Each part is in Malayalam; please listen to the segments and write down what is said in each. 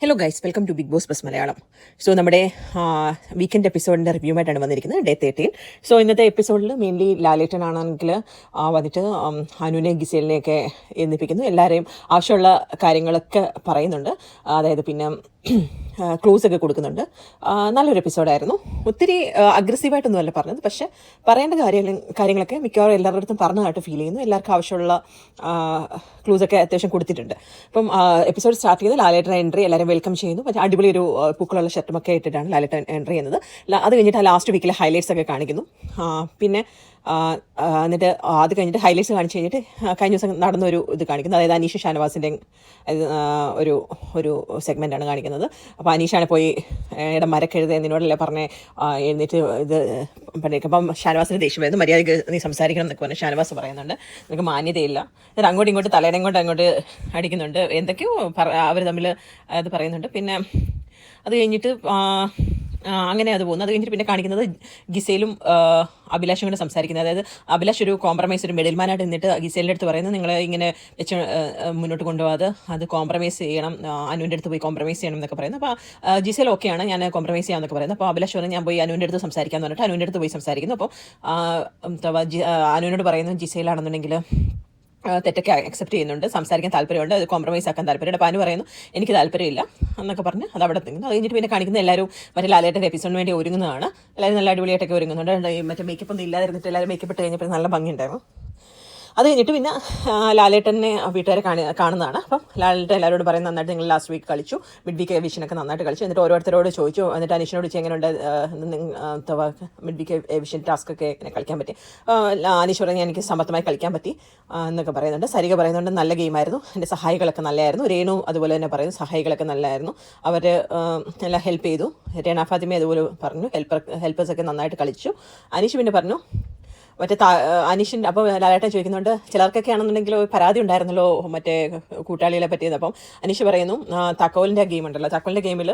Hello guys, welcome to Bigg Boss plus Malayalam. So നമ്മുടെ വീക്കെൻഡ് എപ്പിസോഡിൻ്റെ റിവ്യൂമായിട്ടാണ് വന്നിരിക്കുന്നത്, ഡേ 13. സോ ഇന്നത്തെ എപ്പിസോഡിൽ മെയിൻലി ലാലേട്ടൻ ആണെങ്കിൽ വന്നിട്ട് അനുവിനെ ഗിസേലിനെയൊക്കെ എന്നിപ്പിക്കുന്നു. എല്ലാവരെയും ആവശ്യമുള്ള കാര്യങ്ങളൊക്കെ പറയുന്നുണ്ട്. അതായത് പിന്നെ ക്ലൂസ് ഒക്കെ കൊടുക്കുന്നുണ്ട്. നല്ലൊരു എപ്പിസോഡായിരുന്നു. ഒത്തിരി അഗ്രസീവായിട്ടൊന്നുമല്ല പറഞ്ഞത്, പക്ഷേ പറയേണ്ട കാര്യങ്ങളൊക്കെ മിക്കവാറും എല്ലാവരുടെ അടുത്തും പറഞ്ഞതായിട്ട് ഫീൽ ചെയ്യുന്നു. എല്ലാവർക്കും ആവശ്യമുള്ള ക്ലൂസൊക്കെ അത്യാവശ്യം കൊടുത്തിട്ടുണ്ട്. അപ്പം എപ്പിസോഡ് സ്റ്റാർട്ട് ചെയ്ത് ലാലേട്ടൻ എൻട്രി എല്ലാവരും വെൽക്കം ചെയ്യുന്നു. പക്ഷേ അടിപൊളി ഒരു പൂക്കളുള്ള ഷർട്ടുമൊക്കെ ഇട്ടിട്ടാണ് ലാലേട്ടൻ എൻട്രി ചെയ്യുന്നത്. അത് കഴിഞ്ഞിട്ട് ആ ലാസ്റ്റ് വീക്കിലെ ഹൈലൈറ്റ്സ് ഒക്കെ കാണിക്കുന്നു. പിന്നെ എന്നിട്ട് അത് കഴിഞ്ഞിട്ട് ഹൈലൈറ്റ്സ് കാണിച്ച് കഴിഞ്ഞിട്ട് കഴിഞ്ഞ ദിവസം നടന്നൊരു ഇത് കാണിക്കുന്നു. അതായത് അനീഷ് ഷാനവാസിൻ്റെ ഒരു ഒരു സെഗ്മെൻറ്റാണ് കാണിക്കുന്നത്. അപ്പോൾ അനീഷാണ് പോയി മരക്കെഴുത എന്നോടല്ലേ പറഞ്ഞ് എഴുന്നേറ്റ് ഇത് പഠിക്കും. അപ്പം ഷാനവാസിന് ദേഷ്യം വരുന്നു. മര്യാദയ്ക്ക് നീ സംസാരിക്കണം എന്നൊക്കെ പറഞ്ഞ് ഷാനവാസ് പറയുന്നുണ്ട്. നിനക്ക് മാന്യതയില്ല. എന്നിട്ട് അങ്ങോട്ടും ഇങ്ങോട്ട് തലേനെ കൊണ്ട് അങ്ങോട്ട് അടിക്കുന്നുണ്ട്. എന്തൊക്കെയോ അവർ തമ്മിൽ അത് പറയുന്നുണ്ട്. പിന്നെ അത് കഴിഞ്ഞിട്ട് അങ്ങനെ അത് പോകുന്നു. അത് കഴിഞ്ഞിട്ട് പിന്നെ കാണിക്കുന്നത് ഗിസേലും അഭിലാഷും കൂടെ സംസാരിക്കുന്നത്. അതായത് അഭിലാഷ് ഒരു കോംപ്രമൈസ്, ഒരു മിഡിൽമാനായിട്ട് നിന്നിട്ട് ഗിസേലിൻ്റെ അടുത്ത് പറയുന്നത്, നിങ്ങൾ ഇങ്ങനെ വെച്ച് മുന്നോട്ട് കൊണ്ടുപോകാതെ അത് കോംപ്രമൈസ് ചെയ്യണം, അനുവിൻ്റെ അടുത്ത് പോയി കോംപ്രമൈസ് ചെയ്യണം എന്നൊക്കെ പറയുന്നത്. അപ്പോൾ ജിസേൽ ഓക്കെയാണ്, ഞാൻ കോംപ്രമൈസ് ചെയ്യാമെന്നൊക്കെ പറയുന്നത്. അപ്പോൾ അഭിലാഷ് പറഞ്ഞു ഞാൻ പോയി അനുവിൻ്റെ അടുത്ത് സംസാരിക്കാമെന്ന് പറഞ്ഞിട്ട് അനുവിൻ്റെ അടുത്ത് പോയി സംസാരിക്കുന്നു. അപ്പോൾ അനുവിനോട് പറയുന്നു ജിസേലാണെന്നുണ്ടെങ്കിൽ തെറ്റൊക്കെ അക്സെപ്റ്റ് ചെയ്യുന്നുണ്ട്, സംസാരിക്കാൻ താല്പര്യമുണ്ട്, അത് കോംപ്രമൈസ് ആക്കാൻ താല്പര്യമുണ്ട്. അപ്പോൾ അനു പറയുന്നു എനിക്ക് താല്പര്യമില്ല എന്നൊക്കെ പറഞ്ഞ് അത് അവിടെ നിൽക്കുന്നു. അത് കഴിഞ്ഞിട്ട് പിന്നെ കാണിക്കുന്ന എല്ലാവരും മറ്റേ ലാലേട്ടൻ്റെ എപ്പിസോഡിന് വേണ്ടി ഒരുങ്ങുന്നതാണ്. എല്ലാവരും നല്ല അടിപൊളിയായിട്ടൊക്കെ ഒരുങ്ങുന്നുണ്ട്. മറ്റേ മേക്കപ്പ് ഒന്നും ഇല്ലാതിരുന്നിട്ട് എല്ലാവരും മേക്കപ്പ് ഇട്ട് കഴിഞ്ഞപ്പോൾ നല്ല ഭംഗിയുണ്ടായിരുന്നു. അത് കഴിഞ്ഞിട്ട് പിന്നെ ലാലേട്ടനെ വീട്ടുകാരെ കാണുന്നതാണ്. അപ്പം ലാലേട്ടൻ എല്ലാവരോടും പറയുന്നത്, നന്നായിട്ട് നിങ്ങൾ ലാസ്റ്റ് വീക്ക് കളിച്ചു, മിഡ് വീക്ക് എവിഷനൊക്കെ നന്നായിട്ട് കളിച്ചു. എന്നിട്ട് ഓരോരുത്തരോട് ചോദിച്ചു. എന്നിട്ട് അനീഷിനോട് ചോദിച്ചു എങ്ങനെയുണ്ട് മിഡ് വീക്ക് എവിഷൻ ടാസ്ക് ഒക്കെ എങ്ങനെ കളിക്കാൻ പറ്റി. അനീഷ് പറഞ്ഞാൽ എനിക്ക് സമർത്ഥമായി കളിക്കാൻ പറ്റി എന്നൊക്കെ പറയുന്നുണ്ട്. സരിക പറയുന്നുണ്ട് നല്ല ഗെയിമായിരുന്നു, എൻ്റെ സഹായികളൊക്കെ നല്ലതായിരുന്നു. രേണു അതുപോലെ തന്നെ പറയുന്നു സഹായികളൊക്കെ നല്ലതായിരുന്നു, അവർ എല്ലാം ഹെൽപ്പ് ചെയ്തു. രേണ ഫാത്തിമ അതുപോലെ പറഞ്ഞു ഹെൽപ്പേഴ്സൊക്കെ നന്നായിട്ട് കളിച്ചു. അനീഷ് പിന്നെ പറഞ്ഞു മറ്റേ അനീഷിൻ്റെ. അപ്പോൾ ലാലേട്ടൻ ചോദിക്കുന്നുണ്ട് ചിലർക്കൊക്കെ ആണെന്നുണ്ടെങ്കിൽ പരാതി ഉണ്ടായിരുന്നല്ലോ മറ്റേ കൂട്ടാളികളെ പറ്റിയത്. അപ്പം അനീഷ് പറയുന്നു തക്കോലിൻ്റെ ഗെയിം ഉണ്ടല്ലോ, തക്കോലിൻ്റെ ഗെയിമിൽ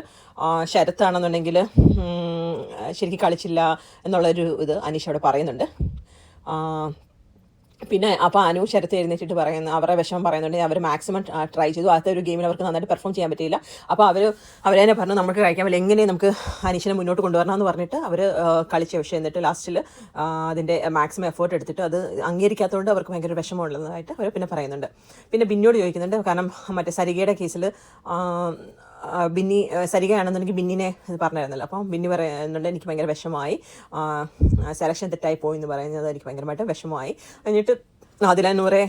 ശരത്താണെന്നുണ്ടെങ്കിൽ ശരിക്കും കളിച്ചില്ല എന്നുള്ളൊരു ഇത് അനീഷ് അവിടെ പറയുന്നുണ്ട്. പിന്നെ അപ്പോൾ അനു ശരത്ത് എഴുന്നേറ്റിട്ട് പറയുന്നു, അവരുടെ വിഷമം പറയുന്നുണ്ട്, അവർ മാക്സിമം ട്രൈ ചെയ്തു, ആദ്യത്തെ ഒരു ഗെയിമിൽ അവർക്ക് നന്നായിട്ട് പെർഫോം ചെയ്യാൻ പറ്റിയില്ല. അപ്പോൾ അവർ തന്നെ പറഞ്ഞു നമുക്ക് കഴിക്കാൻ പറ്റില്ല, എങ്ങനെ നമുക്ക് അനീഷിനെ മുന്നോട്ട് കൊണ്ടുവരണമെന്ന് പറഞ്ഞിട്ട് അവർ കളിച്ച വിഷയം. എന്നിട്ട് ലാസ്റ്റിൽ അതിൻ്റെ മാക്സിമം എഫേർട്ട് എടുത്തിട്ട് അത് അംഗീകരിക്കാത്തതുകൊണ്ട് അവർക്ക് ഭയങ്കര വിഷമമുള്ളതായിട്ട് അവർ പിന്നെ പറയുന്നുണ്ട്. പിന്നെ ബിന്നിയോട് ചോദിക്കുന്നുണ്ട്, കാരണം മറ്റേ സരികയുടെ കേസിൽ ബിന്നി സരികയാണെന്നുണ്ടെങ്കിൽ ബിന്നിനെ ഇത് പറഞ്ഞായിരുന്നല്ലോ. അപ്പം ബിന്നി പറയുന്നുണ്ട് എനിക്ക് ഭയങ്കര വിഷമമായി, സെലക്ഷൻ തെറ്റായി പോയി എന്ന് പറയുന്നത് എനിക്ക് ഭയങ്കരമായിട്ട് വിഷമമായി. എന്നിട്ട് ആദിലാനൂറെ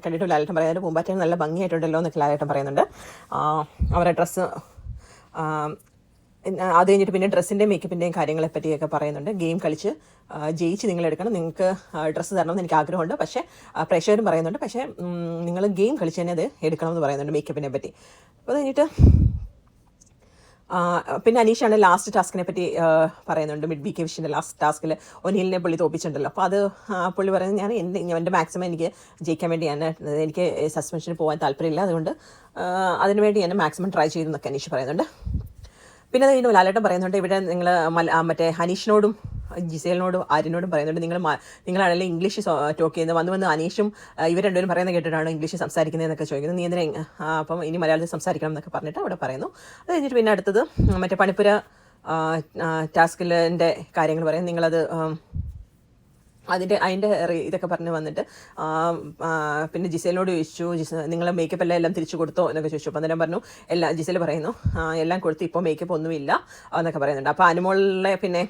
കണ്ടിട്ട് ലാലേട്ടൻ പറയുന്നത് പൂമ്പാറ്റ നല്ല ഭംഗിയായിട്ടുണ്ടല്ലോ എന്നൊക്കെ ലാലേട്ടൻ പറയുന്നുണ്ട്. അവരുടെ ഡ്രസ്സ് അത് കഴിഞ്ഞിട്ട് പിന്നെ ഡ്രസ്സിൻ്റെയും മേക്കപ്പിൻ്റെയും കാര്യങ്ങളെ പറ്റിയൊക്കെ പറയുന്നുണ്ട്. ഗെയിം കളിച്ച് ജയിച്ച് നിങ്ങൾ എടുക്കണം, നിങ്ങൾക്ക് ഡ്രസ്സ് തരണമെന്ന് എനിക്ക് ആഗ്രഹമുണ്ട്, പക്ഷേ പ്രേക്ഷകരും പറയുന്നുണ്ട്, പക്ഷേ നിങ്ങൾ ഗെയിം കളിച്ച് തന്നെ അത് എടുക്കണമെന്ന് പറയുന്നുണ്ട് മേക്കപ്പിനെ പറ്റി. അപ്പോൾ അത് കഴിഞ്ഞിട്ട് പിന്നെ അനീഷാണ് ലാസ്റ്റ് ടാസ്കിനെ പറ്റി പറയുന്നുണ്ട്. മിഡ് വീക്ക് വിഷൻ്റെ ലാസ്റ്റ് ടാസ്കിൽ ഒനിലിനെ പുള്ളി തോപ്പിച്ചിട്ടുണ്ടല്ലോ. അപ്പോൾ അത് പുള്ളി പറയുന്നത് ഞാൻ എൻ്റെ മാക്സിമം എനിക്ക് ജയിക്കാൻ വേണ്ടി എനിക്ക് സസ്പെൻഷന് പോകാൻ താല്പര്യമില്ല, അതുകൊണ്ട് അതിനുവേണ്ടി ഞാൻ മാക്സിമം ട്രൈ ചെയ്തു എന്നൊക്കെ അനീഷ് പറയുന്നുണ്ട്. പിന്നെ അത് ലാലേട്ടൻ പറയുന്നുണ്ട്, ഇവിടെ നിങ്ങൾ മറ്റേ ഹനീഷിനോടും ജിസേലിനോടും ആര്യനോടും പറയുന്നുണ്ട്, നിങ്ങളാണല്ലോ ഇംഗ്ലീഷ് ടോക്ക് ചെയ്യുന്നത്, വന്ന് അനീഷും ഇവർ രണ്ടുപേരും പറയുന്നത് കേട്ടിട്ടാണ് ഇംഗ്ലീഷ് സംസാരിക്കുന്നതെന്നൊക്കെ ചോദിക്കുന്നത്, നീ എന്തിനാ അപ്പം ഇനി മലയാളത്തിൽ സംസാരിക്കണം എന്നൊക്കെ പറഞ്ഞിട്ട് അവിടെ പറയുന്നു. അത് കഴിഞ്ഞിട്ട് പിന്നെ അടുത്തത് മറ്റേ പണിപ്പുര ടാസ്കിൻ്റെ കാര്യങ്ങൾ പറയും. നിങ്ങളത് അതിൻ്റെ ഇതൊക്കെ പറഞ്ഞ് വന്നിട്ട് പിന്നെ ജിസേലിനോട് ചോദിച്ചു, നിങ്ങൾ മേക്കപ്പ് എല്ലാം തിരിച്ചു കൊടുത്തോ എന്നൊക്കെ ചോദിച്ചു. അപ്പം അന്നേരം പറഞ്ഞു ജിസേൽ പറയുന്നു എല്ലാം കൊടുത്ത് ഇപ്പോൾ മേക്കപ്പ് ഒന്നുമില്ല എന്നൊക്കെ പറയുന്നുണ്ട്. അപ്പോൾ അനുമോളിനെ പിന്നെ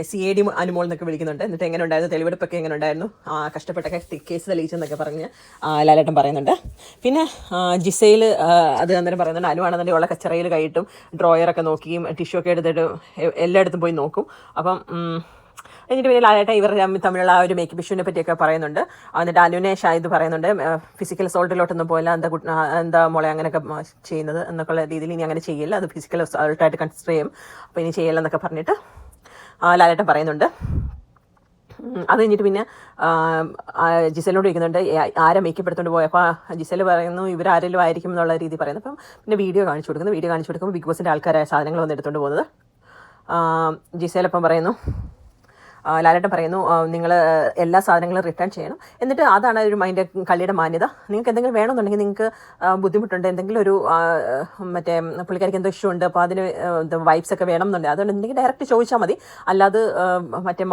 CAD അനുമോൾ എന്നൊക്കെ വിളിക്കുന്നുണ്ട്. എന്നിട്ട് എങ്ങനെ ഉണ്ടായിരുന്നു, തെളിവെടുപ്പൊക്കെ എങ്ങനെ ഉണ്ടായിരുന്നു, കഷ്ടപ്പെട്ടൊക്കെ കേസ് തെളിയിച്ചെന്നൊക്കെ പറഞ്ഞ് ലാലേട്ടൻ പറയുന്നുണ്ട്. പിന്നെ ജിസേൽ അത് അന്നേരം പറയുന്നുണ്ട് അനുവാണെന്നുണ്ടെങ്കിൽ ഉള്ള കച്ചറയിൽ കൈയിട്ടും ഡ്രോയറൊക്കെ നോക്കിയും ടിഷ്യൂ ഒക്കെ എടുത്തിട്ട് എല്ലായിടത്തും പോയി നോക്കും. അപ്പം എന്നിട്ട് പിന്നെ ലാലേട്ടൻ ഇവർ തമ്മിലുള്ള ആ ഒരു മേക്കപ്പ് ഇഷ്യൂവിനെ പറ്റിയൊക്കെ പറയുന്നുണ്ട്. എന്നിട്ട് അനുവിനെ ഷാഹിദ് പറയുന്നുണ്ട് ഫിസിക്കൽ അസോൾട്ടിലോട്ടൊന്നും പോയില്ല, എന്താ മോളെ അങ്ങനെയൊക്കെ ചെയ്യുന്നത് എന്നൊക്കെയുള്ള രീതിയിൽ ഇനി അങ്ങനെ ചെയ്യില്ല, അത് ഫിസിക്കൽ അസോൾട്ടായിട്ട് കൺസിഡർ ചെയ്യും, അപ്പോൾ ഇനി ചെയ്യില്ല എന്നൊക്കെ പറഞ്ഞിട്ട് ലാലേട്ടൻ പറയുന്നുണ്ട്. അത് കഴിഞ്ഞിട്ട് പിന്നെ ജിസേലിനോട് ചോദിക്കുന്നുണ്ട് ആരെ മേക്കപ്പ് എടുത്തുകൊണ്ട് പോയപ്പോൾ ജിസേൽ പറയുന്നു ഇവരാരെങ്കിലും ആയിരിക്കും എന്നുള്ള രീതി പറയുന്നത്. അപ്പം പിന്നെ വീഡിയോ കാണിച്ചു കൊടുക്കുമ്പോൾ ബിഗ് ബോസിൻ്റെ ആൾക്കാരായ സാധനങ്ങൾ വന്ന് എടുത്തുകൊണ്ട് പോകുന്നത് ജിസേലപ്പം പറയുന്നു ലാലേട്ടൻ പറയുന്നു നിങ്ങൾ എല്ലാ സാധനങ്ങളും റിട്ടേൺ ചെയ്യണം. എന്നിട്ട് അതാണ് ഒരു കളിയുടെ മാന്യത. നിങ്ങൾക്ക് എന്തെങ്കിലും വേണമെന്നുണ്ടെങ്കിൽ നിങ്ങൾക്ക് ബുദ്ധിമുട്ടുണ്ട്, എന്തെങ്കിലും ഒരു മറ്റേ പുള്ളിക്കാരിക്ക് എന്തോ ഇഷ്യൂ ഉണ്ട്, അപ്പോൾ അതിന് വൈബ്സ് ഒക്കെ വേണമെന്നുണ്ട്, അതുകൊണ്ടെങ്കിൽ ഡയറക്റ്റ് ചോദിച്ചാൽ മതി, അല്ലാതെ മറ്റേ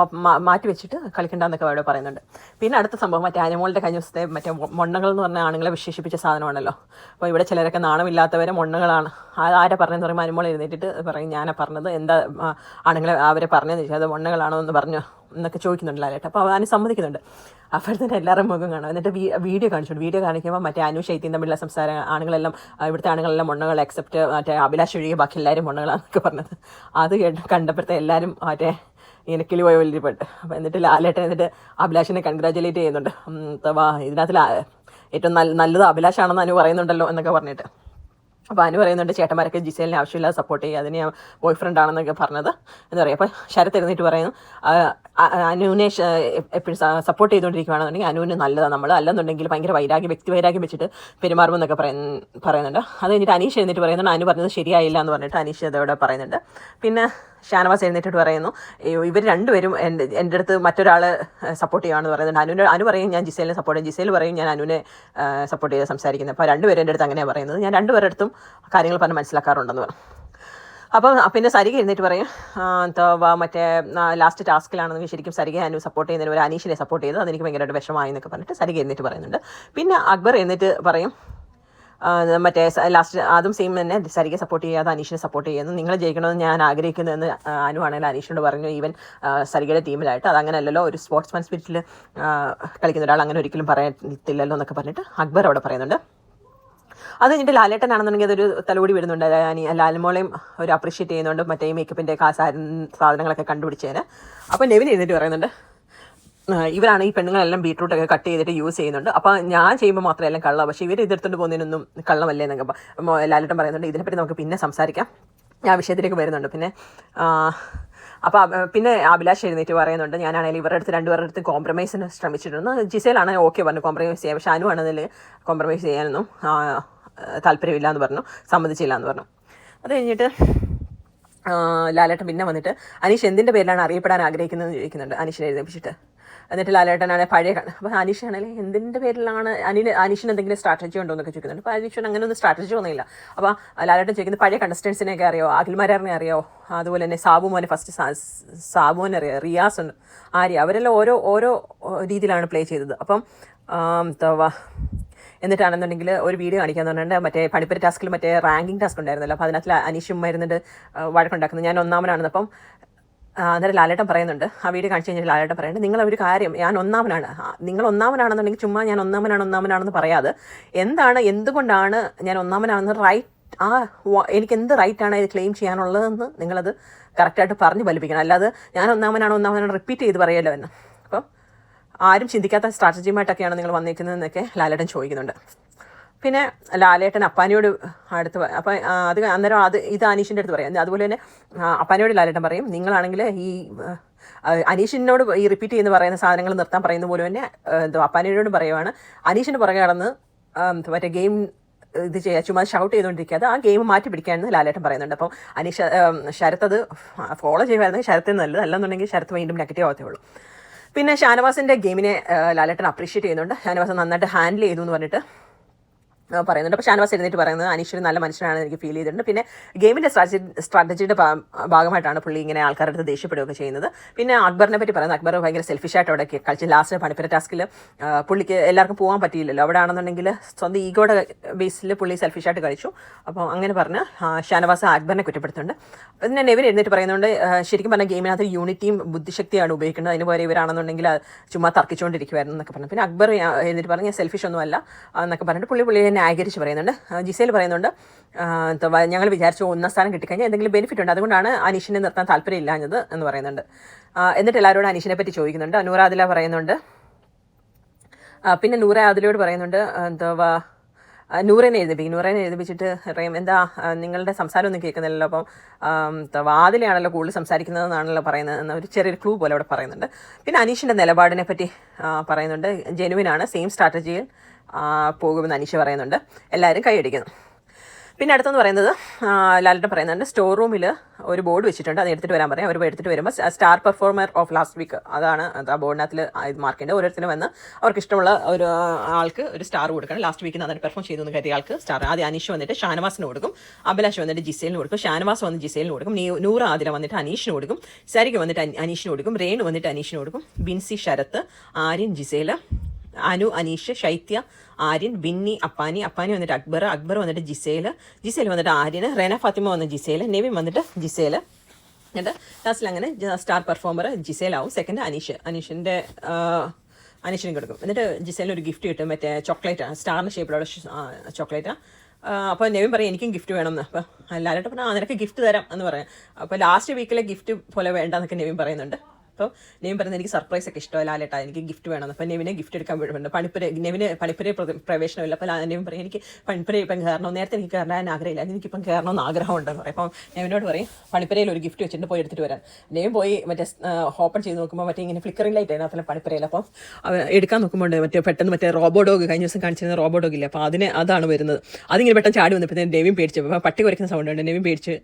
മാറ്റി വെച്ചിട്ട് കളിക്കണ്ടെന്നൊക്കെ അവിടെ പറയുന്നുണ്ട്. പിന്നെ അടുത്ത സംഭവം മറ്റേ അനുമോളുടെ കഴിഞ്ഞ ദിവസത്തെ മറ്റേ മൊണ്ണകൾ എന്ന് പറഞ്ഞ ആണുങ്ങളെ വിശേഷിപ്പിച്ച സാധനമാണല്ലോ. അപ്പോൾ ഇവിടെ ചിലരൊക്കെ നാണമില്ലാത്തവരെ മൊണ്ണകളാണ്. ആരാ പറഞ്ഞതെന്ന് പറയുമ്പോൾ അനുമോൾ എഴുന്നേറ്റിട്ട് പറയും ഞാനാ പറഞ്ഞത്, എന്താ ആണുങ്ങളെ അവരെ പറഞ്ഞതെന്ന് ചോദിച്ചാൽ അത് മൊണ്ണകളാണോ എന്ന് പറഞ്ഞു എന്നൊക്കെ ചോദിക്കുന്നുണ്ട് ലാലേട്ടൻ. അപ്പോൾ അവന് സമ്മതിക്കുന്നുണ്ട്. അപ്പോഴത്തേന് എല്ലാവരും മുഖം കാണും. എന്നിട്ട് വീഡിയോ കാണിച്ചു. വീഡിയോ കാണിക്കുമ്പോൾ മറ്റേ അനു ശൈത്യം തമ്മിലുള്ള സംസാരം, ആണുങ്ങളെല്ലാം ഇവിടുത്തെ ആണുങ്ങളെല്ലാം മൊണ്ണകൾ എക്സെപ്റ്റ് മറ്റേ അഭിലാഷ് ഒഴികെ ബാക്കി എല്ലാവരും മൊണ്ണകളാണെന്നൊക്കെ പറഞ്ഞത്. അത് കണ്ടപ്പോഴത്തെ എല്ലാവരും മറ്റേ ഇങ്ങനെ കിളി പോയ വലിയ പെട്ട്. അപ്പോൾ എന്നിട്ട് ലാലേട്ടൻ എന്നിട്ട് അഭിലാഷിനെ കൺഗ്രാജുലേറ്റ് ചെയ്യുന്നുണ്ട്. ഇതിനകത്ത് ഏറ്റവും നല്ലത് അഭിലാഷാണെന്ന് അനു പറയുന്നുണ്ടല്ലോ എന്നൊക്കെ പറഞ്ഞിട്ട്. അപ്പോൾ അനു പറയുന്നുണ്ട് ചേട്ടന്മാരൊക്കെ ജിസേലിനെ ആവശ്യമില്ലാതെ സപ്പോർട്ട് ചെയ്യുക, അതിന് ഞാൻ ബോയ് ഫ്രണ്ട് ആണെന്നൊക്കെ പറഞ്ഞത് എന്ന് പറയും. അപ്പോൾ ശരത്ത് എഴുന്നേറ്റ് പറയുന്നു അനുവിനെ എപ്പോഴും സപ്പോർട്ട് ചെയ്തുകൊണ്ടിരിക്കുകയാണെന്നുണ്ടെങ്കിൽ അനുവിന് നല്ലതാണ്, നമ്മൾ അല്ലെന്നുണ്ടെങ്കിൽ ഭയങ്കര വ്യക്തി വൈരാഗ്യം വെച്ചിട്ട് പെരുമാറുമെന്നൊക്കെ പറയുന്നുണ്ട്. അത് കഴിഞ്ഞിട്ട് അനീഷ് എഴുന്നേറ്റ് പറയുന്നുണ്ട് അനു പറഞ്ഞത് ശരിയായില്ല എന്ന് പറഞ്ഞിട്ട് അനീഷ് അതോടെ പറയുന്നുണ്ട്. പിന്നെ ഷാനവാസ് എഴുന്നേറ്റിട്ട് പറയുന്നു ഇവർ രണ്ടുപേരും എൻ്റെ അടുത്ത് മറ്റൊരാൾ സപ്പോർട്ട് ചെയ്യുകയാണെന്ന് പറയുന്നുണ്ട്. അനു പറയും ഞാൻ ജിസേലിനെ സപ്പോർട്ട് ചെയ്യും, ജിസേൽ പറയും ഞാൻ അനുവിനെ സപ്പോർട്ട് ചെയ്ത് സംസാരിക്കുന്നത്. അപ്പോൾ രണ്ടുപേരും എൻ്റെ അടുത്ത് അങ്ങനെയാണ് പറയുന്നത്, ഞാൻ രണ്ടുപേരുടെ അടുത്തും കാര്യങ്ങൾ പറഞ്ഞ് മനസ്സിലാക്കാറുണ്ടെന്ന് പറഞ്ഞു. അപ്പം പിന്നെ സരിക എഴുന്നേറ്റ് പറയും മറ്റേ ലാസ്റ്റ് ടാസ്കിലാണെന്നെങ്കിൽ ശരിക്കും സരിക അനു സപ്പോർട്ട് ചെയ്യുന്നതിന് ഒരു അനീഷിനെ സപ്പോർട്ട് ചെയ്ത് അതെനിക്ക് ഭയങ്കരമായിട്ട് വിഷമമായി എന്നൊക്കെ പറഞ്ഞിട്ട് സരിക എഴുന്നേറ്റ് പറയുന്നുണ്ട്. പിന്നെ അക്ബർ എഴുന്നേറ്റ് പറയും മറ്റേ ലാസ്റ്റ് അതും സെയിം തന്നെ സരിക സപ്പോർട്ട് ചെയ്യാതെ അനീഷിനെ സപ്പോർട്ട് ചെയ്യുന്നു, നിങ്ങൾ ജയിക്കണമെന്ന് ഞാൻ ആഗ്രഹിക്കുന്നതെന്ന് അനു ആണെങ്കിൽ അനീഷിനോട് പറഞ്ഞു. ഈവൻ സരികയുടെ ടീമിലായിട്ട് അതങ്ങനെയല്ലല്ലോ, ഒരു സ്പോർട്സ്മാൻ സ്പിരിറ്റിൽ കളിക്കുന്ന ഒരാൾ അങ്ങനെ ഒരിക്കലും പറയത്തില്ലല്ലോ എന്നൊക്കെ പറഞ്ഞിട്ട് അക്ബർ അവിടെ പറയുന്നുണ്ട്. അത് കഴിഞ്ഞിട്ട് ലാലേട്ടനാണെന്നുണ്ടെങ്കിൽ അതൊരു തലോടി വരുന്നുണ്ട്. ലാൽമോളെയും ഒരു അപ്രീഷിയേറ്റ് ചെയ്യുന്നുണ്ട് മറ്റേ മേക്കപ്പിൻ്റെ സാധനങ്ങളൊക്കെ കണ്ടുപിടിച്ചതിന്. അപ്പോൾ നെവിൻ എഴുന്നേറ്റ് പറയുന്നുണ്ട് ഇവരാണ് ഈ പെണ്ണുങ്ങളെല്ലാം ബീട്രൂട്ടൊക്കെ കട്ട് ചെയ്തിട്ട് യൂസ് ചെയ്യുന്നുണ്ട്, അപ്പോൾ ഞാൻ ചെയ്യുമ്പോൾ മാത്രമേ എല്ലാം കള്ളം, പക്ഷേ ഇവർ ഇതെടുത്തുകൊണ്ട് പോകുന്നതിനൊന്നും കള്ളമല്ലേ എന്നൊക്കെ ലാലേട്ടൻ പറയുന്നുണ്ട്. ഇതിനെപ്പറ്റി നമുക്ക് പിന്നെ സംസാരിക്കാം, ഞാൻ വിഷയത്തിലേക്ക് വരുന്നുണ്ട്. പിന്നെ അഭിലാഷ് എഴുന്നേറ്റ് പറയുന്നുണ്ട് ഞാനാണെങ്കിൽ ഇവരുടെ അടുത്ത് രണ്ടുപേരുടെ അടുത്ത് കോംപ്രമൈസിന് ശ്രമിച്ചിട്ടുണ്ട്. ജിസേലാണെങ്കിൽ ഓക്കെ പറഞ്ഞു കോംപ്രമൈസ് ചെയ്യാം, പക്ഷേ അനു ആണെങ്കിൽ കോംപ്രമൈസ് ചെയ്യാനൊന്നും താല്പര്യമില്ല എന്ന് പറഞ്ഞു, സമ്മതിച്ചില്ല എന്ന് പറഞ്ഞു. അത് കഴിഞ്ഞിട്ട് ലാലേട്ടൻ പിന്നെ വന്നിട്ട് അനീഷ് എന്തിൻ്റെ പേരിലാണ് അറിയപ്പെടാൻ ആഗ്രഹിക്കുന്നതെന്ന് ചോദിക്കുന്നുണ്ട് അനീഷിനെ എഴുന്നേപ്പിച്ചിട്ട്. എന്നിട്ട് ലാലേട്ടനാണ് പഴയ അപ്പോൾ അനീഷാണെങ്കിൽ എന്തിൻ്റെ പേരിലാണ് അനീഷിന് എന്തെങ്കിലും സ്ട്രാറ്റജി ഉണ്ടോ എന്നൊക്കെ ചോദിക്കുന്നുണ്ട്. അപ്പോൾ അനീഷിന് അങ്ങനെ ഒന്നും സ്ട്രാറ്റജി ഒന്നുമില്ല. അപ്പോൾ ലാലേട്ടൻ ചോദിക്കുന്നത് പഴയ കണ്ടസ്റ്റൻസിനെയൊക്കെ അറിയോ, അഖിൽമാരാറിനെ അറിയോ, അതുപോലെ തന്നെ സാബുമോനെ ഫസ്റ്റ് സാബുമോനെ അറിയാം, റിയാസ് ഉണ്ട്, ആര്യ, അവരെല്ലാം ഓരോ രീതിയിലാണ് പ്ലേ ചെയ്തത്. അപ്പം എന്നിട്ടാണെന്നുണ്ടെങ്കിൽ ഒരു വീഡിയോ കാണിക്കാന്ന് പറഞ്ഞിട്ട് മറ്റേ പണിപ്പുര ടാസ്കിൽ മറ്റേ റാങ്കിങ് ടാസ്ക് ഉണ്ടായിരുന്നല്ലോ, അപ്പോൾ അതിനകത്ത് അനീഷും വരുന്നുണ്ട് വഴക്കുണ്ടാക്കുന്നത് ഞാൻ ഒന്നാമനാണെന്ന്. അപ്പം അന്നേരം ലാലേട്ടൻ പറയുന്നുണ്ട്, ആ വീഡിയോ കാണിച്ചു കഴിഞ്ഞാൽ ലാലേട്ടൻ പറയുന്നുണ്ട് നിങ്ങളൊരു കാര്യം ഞാൻ ഒന്നാമനാണ്, നിങ്ങൾ ഒന്നാമനാണെന്നുണ്ടെങ്കിൽ ചുമ്മാ ഞാൻ ഒന്നാമനാണെന്ന് പറയാതെ എന്തുകൊണ്ടാണ് ഞാൻ ഒന്നാമനാണെന്ന് എനിക്ക് എന്ത് റൈറ്റാണ് ഇത് ക്ലെയിം ചെയ്യാനുള്ളതെന്ന് നിങ്ങളത് കറക്റ്റായിട്ട് പറഞ്ഞ് ഫലിപ്പിക്കണം, അല്ലാതെ ഞാൻ ഒന്നാമനാണ് റിപ്പീറ്റ് ചെയ്ത് പറയുമല്ലോ എന്ന്. അപ്പം ആരും ചിന്തിക്കാത്ത സ്ട്രാറ്റജിയുമായിട്ടൊക്കെയാണ് നിങ്ങൾ വന്നിരിക്കുന്നതെന്നൊക്കെ ലാലേട്ടൻ ചോദിക്കുന്നുണ്ട്. പിന്നെ ലാലേട്ടൻ അപ്പാനിയോട് അപ്പം അന്നേരം ഇത് അനീഷിൻ്റെ അടുത്ത് പറയാം. അതുപോലെ തന്നെ അപ്പാനിയോട് ലാലേട്ടൻ പറയും നിങ്ങളാണെങ്കിൽ ഈ അനീഷിനോട് ഈ റിപ്പീറ്റ് ചെയ്യുന്ന പറയുന്ന സാധനങ്ങൾ നിർത്താൻ പറയുന്ന പോലെ തന്നെ അപ്പാനിയോട് പറയുവാണ് അനീഷിന് പുറകെ കടന്ന് മറ്റേ ഗെയിം ഇത് ചെയ്യുക, ചുമ്മാ ഷൗട്ട് ചെയ്തുകൊണ്ടിരിക്കാതെ ആ ഗെയിം മാറ്റി പിടിക്കാമെന്ന് ലാലേട്ടൻ പറയുന്നുണ്ട്. അപ്പം ശരത്ത് അത് ഫോളോ ചെയ്യുമായിരുന്നെങ്കിൽ ശരത്തിന് നല്ലത്, അല്ലെന്നുണ്ടെങ്കിൽ ശരത്ത് വീണ്ടും നെഗറ്റീവ് ആവത്തേ ഉള്ളൂ. പിന്നെ ഷാനവാസിൻ്റെ ഗെയിമിനെ ലാലേട്ടൻ അപ്രീഷിയേറ്റ് ചെയ്യുന്നുണ്ട്. ഷാനവാസ് നന്നായിട്ട് ഹാൻഡിൽ ചെയ്തു എന്ന് പറഞ്ഞിട്ട് പറയുന്നുണ്ട്. അപ്പോൾ ഷാനവാസ് എഴുന്നേറ്റ് പറയുന്നത് അനീഷ് നല്ല മനുഷ്യനാണെന്ന് എനിക്ക് ഫീൽ ചെയ്തിട്ടുണ്ട്. പിന്നെ ഗെയിമിൻ്റെ സ്ട്രാറ്റജിയുടെ ഭാഗമായിട്ടാണ് പുള്ളി ഇങ്ങനെ ആൾക്കാരുടെ അടുത്ത് ദേഷ്യപ്പെടുകയൊക്കെ ചെയ്യുന്നത്. പിന്നെ അക്ബറിനെ പറ്റി പറയുന്നത് അക്ബർ ഭയങ്കര സെൽഫിഷായിട്ട് അവിടെ കളിച്ച് ലാസ്റ്റ് പണിപ്പുര ടാസ്കിൽ പുള്ളിക്ക് എല്ലാവർക്കും പോകാൻ പറ്റിയില്ലല്ലോ, അവിടെ ആണെന്നുണ്ടെങ്കിൽ സ്വന്തം ഈഗോയുടെ ബേസിൽ പുള്ളി സെൽഫിഷായിട്ട് കളിച്ചു. അപ്പോൾ അങ്ങനെ പറഞ്ഞ് ഷാനവാസ് അക്ബറിനെ കുറ്റപ്പെടുത്തുന്നുണ്ട്. അപ്പോൾ പിന്നെ നെവിൻ എഴുന്നേറ്റ് പറയുന്നുണ്ട് ശരിക്കും പറഞ്ഞാൽ ഗെയിമിനകത്ത് യൂണിറ്റിയും ബുദ്ധിശക്തിയാണ് ഉപയോഗിക്കുന്നത്, അതിന് പോലെ ഇവരാണെന്നുണ്ടെങ്കിൽ ചുമ്മാ തർക്കിച്ചുകൊണ്ടിരിക്കുമായിരുന്നു എന്നൊക്കെ പറഞ്ഞു. പിന്നെ അക്ബർ എഴുന്നേറ്റ് പറഞ്ഞ് സെൽഫിഷ് ഒന്നുമല്ല എന്നൊക്കെ പറഞ്ഞിട്ട് പുള്ളി ന്യായീകരിച്ച് പറയുന്നുണ്ട്. ജിസേൽ പറയുന്നുണ്ട് ഞങ്ങൾ വിചാരിച്ചു ഒന്നാം സ്ഥാനം കിട്ടിക്കഴിഞ്ഞാൽ എന്തെങ്കിലും ബെനിഫിറ്റ് ഉണ്ട്, അതുകൊണ്ടാണ് അനീഷിനെ നിർത്താൻ താല്പര്യമില്ലാഞ്ഞത് എന്ന് പറയുന്നുണ്ട്. എന്നിട്ട് എല്ലാവരോടും അനീഷിനെ പറ്റി ചോദിക്കുന്നുണ്ട്. നൂറ ആദില പറയുന്നുണ്ട്. പിന്നെ നൂറ ആദിലയോട് പറയുന്നുണ്ട് നൂറിനെ എഴുതിപ്പിച്ചിട്ട് പറയും എന്താ നിങ്ങളുടെ സംസാരം ഒന്നും കേൾക്കുന്നില്ലല്ലോ, അപ്പം ആദിലയാണല്ലോ കൂടുതൽ സംസാരിക്കുന്നതെന്നാണല്ലോ പറയുന്നത് എന്ന ഒരു ചെറിയൊരു ക്ലൂ പോലെ അവിടെ പറയുന്നുണ്ട്. പിന്നെ അനീഷിൻ്റെ നിലപാടിനെ പറ്റി പറയുന്നുണ്ട്. ജെനുവിനാണ്, സെയിം സ്ട്രാറ്റജിയിൽ പോകുമെന്ന് അനീഷ് പറയുന്നുണ്ട്. എല്ലാവരും കൈയടിക്കുന്നു. പിന്നെ അടുത്തെന്ന് പറയുന്നത് ലാലേട്ടൻ പറയുന്നുണ്ട് സ്റ്റോർ റൂമിൽ ഒരു ബോർഡ് വെച്ചിട്ടുണ്ട്, അത് എടുത്തിട്ട് വരാൻ പറയാം. അവർ എടുത്തിട്ട് വരുമ്പോൾ star performer of last week അതാണ് ആ ബോർഡിനകത്തിൽ ഇത് മാർക്ക് ചെയ്യേണ്ടത്. ഓരോരുത്തരും വന്ന് അവർക്ക് ഇഷ്ടമുള്ള ഒരു ആൾക്ക് ഒരു സ്റ്റാർ കൊടുക്കണം. ലാസ്റ്റ് വീക്കിൽ നന്നായിട്ട് പെർഫോം ചെയ്തു എന്ന് കരുതിയ ആൾക്ക് സ്റ്റാർ. ആദ്യം അനീഷ് വന്നിട്ട് ഷാനവാസിന് കൊടുക്കും, അഭിലാഷ് വന്നിട്ട് ജിസേലിന് കൊടുക്കും, ഷാനവാസ് വന്ന് ജിസേലിന് കൊടുക്കും, നൂറ ആദില വന്നിട്ട് അനീഷിന് കൊടുക്കും, സരിക വന്നിട്ട് അനീഷിന് കൊടുക്കും, രേണു വന്നിട്ട് അനീഷിന് കൊടുക്കും, ബിൻസി ശരത്ത്, ആര്യൻ ജിസേല, അനു അനീഷ്, ശൈത്യ ആര്യൻ, ബിന്നി അപ്പാനി വന്നിട്ട് അക്ബർ വന്നിട്ട് ജിസേൽ വന്നിട്ട് ആര്യന്, റെന ഫാത്തിമ വന്ന് ജിസേൽ, നെവിൻ വന്നിട്ട് ജിസേൽ. എന്നിട്ട് ലാസ്റ്റിൽ അങ്ങനെ സ്റ്റാർ പെർഫോമർ ജിസേലാവും. സെക്കൻഡ് അനീഷിന് കൊടുക്കും. എന്നിട്ട് ജിസേലിന് ഒരു ഗിഫ്റ്റ് കിട്ടും, മറ്റേ ചോക്ലേറ്റ്, സ്റ്റാറിൻ്റെ ഷേപ്പിലുള്ള ചോക്ലേറ്റാണ്. അപ്പോൾ നെവിൻ പറയും എനിക്കും ഗിഫ്റ്റ് വേണം എന്ന്. അപ്പോൾ ലാലേട്ടൻ പറഞ്ഞാൽ നിനക്ക് ഗിഫ്റ്റ് തരാം എന്ന് പറയാം. അപ്പോൾ ലാസ്റ്റ് വീക്കിലെ ഗിഫ്റ്റ് പോലെ വേണ്ടെന്നൊക്കെ നെവിൻ പറയുന്നുണ്ട്. അപ്പോൾ നെവിൻ പറയുന്നത് എനിക്ക് സർപ്രൈസ് ഒക്കെ ഇഷ്ടമല്ല ലാലേട്ടാ, എനിക്ക് ഗിഫ്റ്റ് വേണമെന്ന്. അപ്പോൾ നെവിനെ ഗിഫ്റ്റ് എടുക്കാൻ വേണ്ടി നെവിന് പണിപ്പുര പ്രവേശനമില്ല. അപ്പോൾ നെവിൻ പറയും എനിക്ക് പണിപ്പുര ഇപ്പം കയറണം, നേരത്തെ എനിക്ക് കയറാൻ ആഗ്രഹമില്ല, എനിക്കിപ്പം കയറണമെന്ന് ആഗ്രഹമുണ്ടെന്ന് പറയും. അപ്പം നെവിനോട് പറയും പണിപ്പുരയിൽ ഒരു ഗിഫ്റ്റ് വെച്ചിട്ട് പോയി എടുത്തിട്ട് വരാൻ. നെവിൻ പോയി മറ്റേ ഓപ്പൺ ചെയ്ത് നോക്കുമ്പോൾ മറ്റേ ഇങ്ങനെ ഫ്ലിക്കറിംഗ് ലൈറ്റ് അതിനകത്തുള്ള പണിപ്പുരയിൽ. അപ്പം എടുക്കാൻ നോക്കുമ്പോൾ പെട്ടെന്ന് മറ്റേ റോബോ ഡോഗ് കഴിഞ്ഞ ദിവസം കാണിച്ചിരുന്ന റോബോ ഡോഗ് ഇല്ല, അപ്പോൾ അതാണ് വരുന്നത്. അതിങ്ങനെ പെട്ടെന്ന് ചാടി വന്നപ്പോഴത്തേന് നെവിൻ പേടിച്ചു. അപ്പോൾ പട്ടി കുറയ്ക്കുന്ന സൗണ്ട് ഉണ്ട്, നെവിൻ പേടിച്ച്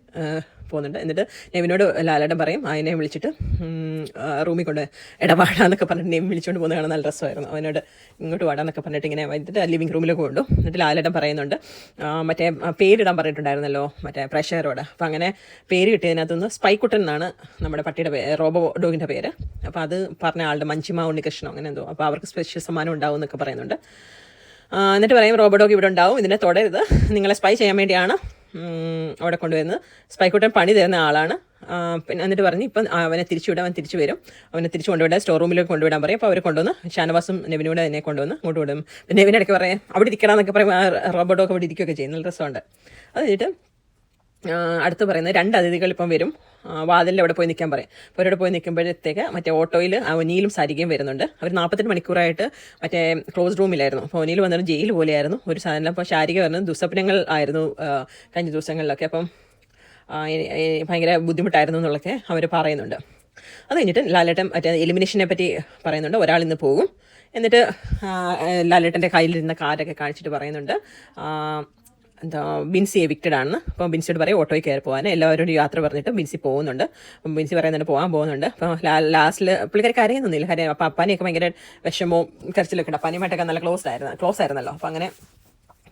പോകുന്നുണ്ട്. എന്നിട്ട് നെവിനോട് ലാലേട്ടൻ പറയും അതിനെ വിളിച്ചിട്ട് റൂമിൽ കൊണ്ട് ഇടപാടാന്നൊക്കെ പറഞ്ഞിട്ട് നെവിൻ വിളിച്ചുകൊണ്ട് പോകുന്ന കാണാൻ നല്ല രസമായിരുന്നു. അവനോട് ഇങ്ങോട്ട് വാടാന്നൊക്കെ പറഞ്ഞിട്ട് ഇങ്ങനെ വന്നിട്ട് ലിവിംഗ് റൂമിലേക്ക് കൊണ്ടു. എന്നിട്ട് ലാലേട്ടൻ പറയുന്നുണ്ട് മറ്റേ പേരിടാൻ പറഞ്ഞിട്ടുണ്ടായിരുന്നല്ലോ മറ്റേ പ്രേക്ഷകരോട്. അപ്പോൾ അങ്ങനെ പേര് കിട്ടിയതിനകത്തുനിന്ന് സ്പൈക്കുട്ടൻ എന്നാണ് നമ്മുടെ പട്ടിയുടെ റോബോ ഡോഗിൻ്റെ പേര്. അപ്പോൾ അത് പറഞ്ഞ ആളുടെ മഞ്ചിമ ഉണ്ണികൃഷ്ണൻ അങ്ങനെ എന്തോ. അപ്പോൾ അവർക്ക് സ്പെഷ്യൽ സമ്മാനം ഉണ്ടാവും എന്നൊക്കെ പറയുന്നുണ്ട്. എന്നിട്ട് പറയും റോബോ ഡോഗ് ഇവിടെ ഉണ്ടാവും, ഇതിനെ തൊടരുത്, നിങ്ങളെ സ്പൈ ചെയ്യാൻ വേണ്ടിയാണ് അവിടെ കൊണ്ടുവരുന്നത്, സ്പൈക്കുട്ടൻ പണി തരുന്ന ആളാണ്. പിന്നെ എന്നിട്ട് പറഞ്ഞ് ഇപ്പം അവനെ തിരിച്ചുവിടാൻ, അവൻ തിരിച്ചു വരും, അവനെ തിരിച്ചു കൊണ്ടുവിടാൻ സ്റ്റോർ റൂമിലേക്ക് കൊണ്ടുവിടാൻ പറയും. അപ്പോൾ അവർ കൊണ്ടുവന്ന് ഷാനവാസും നെവിനൂടെ അതിനെ കൊണ്ടുവന്ന് അങ്ങോട്ട് വിടും. നെവിൻ ഇടയ്ക്ക് പറയാം അവിടെ ഇരിക്കണം എന്നൊക്കെ പറയും. റോബോട്ടൊക്കെ അവിടെ ഇരിക്കുകയൊക്കെ ചെയ്യും, നല്ല രസമുണ്ട്. അത് കഴിഞ്ഞിട്ട് അടുത്ത് പറയുന്നത് 2 അതിഥികൾ ഇപ്പം വരും, വാതിലിൽ അവിടെ പോയി നിൽക്കാൻ പറയും. അപ്പോൾ അവരോട് പോയി നിൽക്കുമ്പോഴത്തേക്ക് മറ്റേ ഓട്ടോയിൽ ഒനീലും സരികയും വരുന്നുണ്ട്. അവർ 48 മണിക്കൂറായിട്ട് മറ്റേ ക്ലോസ് റൂമിലായിരുന്നു. അപ്പോൾ ഒനീൽ വന്നിട്ട് ജയിൽ പോലെയായിരുന്നു ഒരു സാധനം. അപ്പോൾ ശാരിക പറഞ്ഞത് ദുസ്വപ്നങ്ങൾ ആയിരുന്നു കഴിഞ്ഞ ദിവസങ്ങളിലൊക്കെ, അപ്പം ഭയങ്കര ബുദ്ധിമുട്ടായിരുന്നു എന്നുള്ളതൊക്കെ അവർ പറയുന്നുണ്ട്. അത് കഴിഞ്ഞിട്ട് ലാലേട്ടൻ മറ്റേ എലിമിനേഷനെ പറ്റി പറയുന്നുണ്ട്. ഒരാൾ ഇന്ന് പോകും. എന്നിട്ട് ലാലേട്ടൻ്റെ കയ്യിലിരുന്ന കാർഡൊക്കെ കാണിച്ചിട്ട് പറയുന്നുണ്ട് ബിൻസി എവിക്റ്റഡ് ആണെന്ന്. അപ്പോൾ ബിൻസിയോട് പറയും ഓട്ടോയിൽ കയറി പോകാൻ. എല്ലാവരോടും യാത്ര പറഞ്ഞിട്ട് ബിൻസി പോകുന്നുണ്ട്. അപ്പം ബിൻസി പറയുന്നുണ്ട് പോകാൻ പോകുന്നുണ്ട്. അപ്പോൾ ലാസ്റ്റിൽ പുള്ളിക്കാരി കരയുന്നില്ല, കാര്യം അപ്പോൾ അപ്പാനെയൊക്കെ ഭയങ്കര വിഷമവും കരച്ചിലൊക്കെ ഉണ്ട്. അപ്പാനിയുമായിട്ടൊക്കെ നല്ല ക്ലോസ് ആയിരുന്നല്ലോ. അപ്പോൾ അങ്ങനെ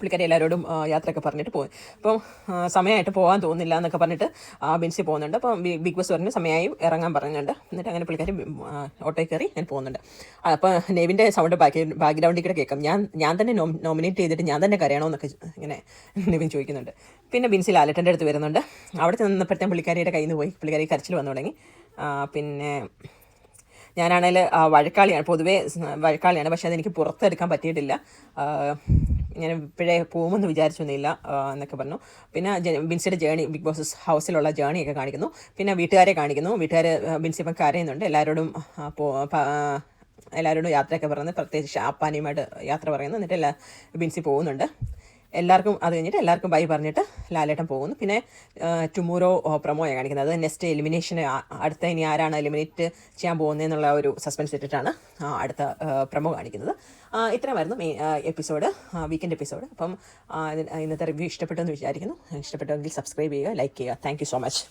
പുള്ളിക്കാരി എല്ലാവരോടും യാത്രയൊക്കെ പറഞ്ഞിട്ട് പോയി. അപ്പോൾ സമയമായിട്ട് പോകാൻ തോന്നുന്നില്ല എന്നൊക്കെ പറഞ്ഞിട്ട് ബിൻസി പോകുന്നുണ്ട്. അപ്പോൾ ബിഗ് ബോസ് പറഞ്ഞ് സമയമായി ഇറങ്ങാൻ പറഞ്ഞിട്ടുണ്ട്. എന്നിട്ട് അങ്ങനെ പുള്ളിക്കാരി ഓട്ടോയിൽ കയറി അങ്ങനെ പോകുന്നുണ്ട്. അപ്പോൾ നെവിൻ്റെ സൗണ്ട് ബാക്ക്ഗ്രൗണ്ടിൽ കൂടെ കേൾക്കാം. ഞാൻ തന്നെ നോമിനേറ്റ് ചെയ്തിട്ട് ഞാൻ തന്നെ കരയണമെന്നൊക്കെ ഇങ്ങനെ നെവിൻ ചോദിക്കുന്നുണ്ട്. പിന്നെ ബിൻസി ലാലേട്ടൻ്റെ അടുത്ത് വരുന്നുണ്ട്. അവിടെ ചെന്നപ്പോഴത്തേക്കും പുള്ളിക്കാരിയുടെ കയ്യിൽ നിന്ന് പോയി പുള്ളിക്കാരി കരച്ചിൽ വന്നു തുടങ്ങി. പിന്നെ ഞാനാണെങ്കിൽ വഴക്കാളിയാണ്, പൊതുവേ വഴക്കാളിയാണ്, പക്ഷേ അതെനിക്ക് പുറത്തെടുക്കാൻ പറ്റിയിട്ടില്ല. ഞാൻ ഇപ്പോഴേ പോകുമെന്ന് വിചാരിച്ചൊന്നുമില്ല എന്നൊക്കെ പറഞ്ഞു. പിന്നെ ബിൻസിയുടെ ജേണി, ബിഗ് ബോസ് ഹൗസിലുള്ള ജേണിയൊക്കെ കാണിക്കുന്നു. പിന്നെ വീട്ടുകാരെ കാണിക്കുന്നു. വീട്ടുകാർ ബിൻസി ഇപ്പം കരയുന്നുണ്ട്. എല്ലാവരോടും യാത്രയൊക്കെ പറയുന്നത്, പ്രത്യേകിച്ച് അപ്പാനിയുമായിട്ട് യാത്ര പറയുന്നു. എന്നിട്ട് ബിൻസി പോകുന്നുണ്ട്. എല്ലാവർക്കും അത് കഴിഞ്ഞിട്ട് എല്ലാവർക്കും ബൈ പറഞ്ഞിട്ട് ലാലേട്ടൻ പോകുന്നു. പിന്നെ ടുമോറോ പ്രൊമോയാണ് കാണിക്കുന്നത്. അത് നെക്സ്റ്റ് എലിമിനേഷൻ, അടുത്ത ഇനി ആരാണ് എലിമിനേറ്റ് ചെയ്യാൻ പോകുന്നതെന്നുള്ള ഒരു സസ്പെൻസ് ഇട്ടിട്ടാണ് അടുത്ത പ്രൊമോ കാണിക്കുന്നത്. ഇത്രയുമായിരുന്നു എപ്പിസോഡ്, വീക്കെൻഡ് എപ്പിസോഡ്. അപ്പം ഇന്നത്തെ റിവ്യൂ ഇഷ്ടപ്പെട്ടെന്ന് വിചാരിക്കുന്നു. ഇഷ്ടപ്പെട്ടെങ്കിൽ സബ്സ്ക്രൈബ് ചെയ്യുക, ലൈക്ക് ചെയ്യുക. Thank you so much.